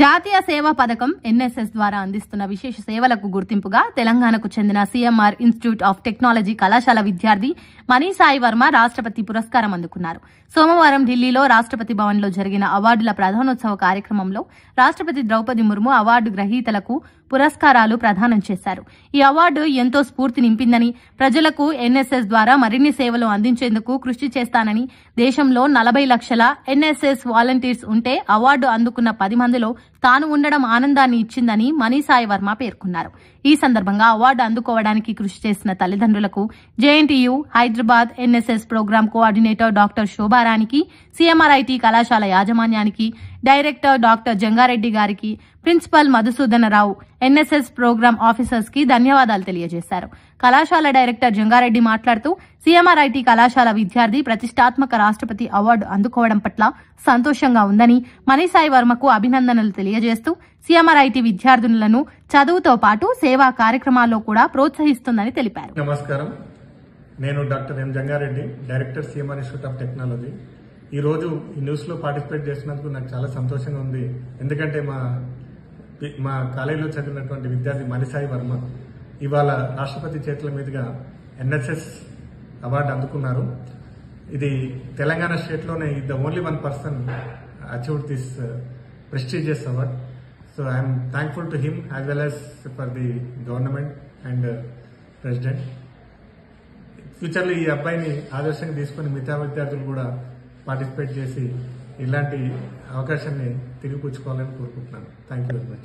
జాతీయ సేవా పథకం ఎన్ఎస్ఎస్ ద్వారా అందిస్తున్న విశేష సేవలకు గుర్తింపుగా తెలంగాణకు చెందిన సీఎంఆర్ ఇన్స్టిట్యూట్ ఆఫ్ టెక్నాలజీ కళాశాల విద్యార్థి మనీసాయి వర్మ రాష్ట్రపతి పురస్కారం అందుకున్నారు. సోమవారం ఢిల్లీలో రాష్ట్రపతి భవన్లో జరిగిన అవార్డుల ప్రధానోత్సవ కార్యక్రమంలో రాష్ట్రపతి ద్రౌపది ముర్ము అవార్డు గ్రహీతలకు పురస్కారాలు ప్రదానం చేశారు. ఈ అవార్డు ఎంతో స్ఫూర్తి నింపిందని, ప్రజలకు ఎన్ఎస్ఎస్ ద్వారా మరిన్ని సేవలు అందించేందుకు కృషి చేస్తానని, దేశంలో 40 లక్షల ఎన్ఎస్ఎస్ వాలంటీర్స్ ఉంటే అవార్డు అందుకున్న 10 మందిలో తాను ఉండడం ఆనందాన్ని ఇచ్చిందని మనీసాయి వర్మ పేర్కొన్నారు. ఈ సందర్భంగా అవార్డు అందుకోవడానికి కృషి చేసిన తల్లిదండ్రులకు, JNTU Hyderabad NSS programme coordinator doctor శోభారానికి, సీఎంఆర్ఐటీ కళాశాల యాజమాన్యానికి, డైరెక్టర్ డాక్టర్ జంగారెడ్డి గారికి, principal Madhusudanarao, NSS programme officers కి ధన్యవాదాలు తెలియజేశారు. కళాశాల డైరెక్టర్ జంగారెడ్డి మాట్లాడుతూ సీఎంఆర్ఐటీ కళాశాల విద్యార్థి ప్రతిష్టాత్మక రాష్ట్రపతి అవార్డు అందుకోవడం పట్ల సంతోషంగా ఉందని, మనీసాయి వర్మకు అభినందనలు తెలియజేస్తూ సీఎంఆర్ఐటీ విద్యార్థులను చదువుతో పాటు సేవా కార్యక్రమాల్లో కూడా ప్రోత్సహిస్తుందని తెలిపారు. నమస్కారం, నేను doctor M Jangareddy, director CMR institute of technology. ఈ రోజు ఈ న్యూస్ లో పార్టిసిపేట్ చేసినందుకు నాకు చాలా సంతోషంగా ఉంది. ఎందుకంటే మా కాలేజీలో చదివినటువంటి విద్యార్థి మనీసాయి వర్మ ఇవాళ రాష్ట్రపతి చేతుల మీదుగా ఎన్ఎస్ఎస్ అవార్డు అందుకున్నారు. ఇది తెలంగాణ స్టేట్ లోనే the only one person achieved this prestigious award. So I'm thankful to him as well as for the government and president. ఫ్యూచర్లో ఈ అబ్బాయిని ఆదర్శంగా తీసుకుని మిగతా విద్యార్థులు కూడా పార్టిసిపేట్ చేసి ఇలాంటి అవకాశాన్ని తిరిగి పుచ్చుకోవాలని కోరుకుంటున్నాను. Thank you very much.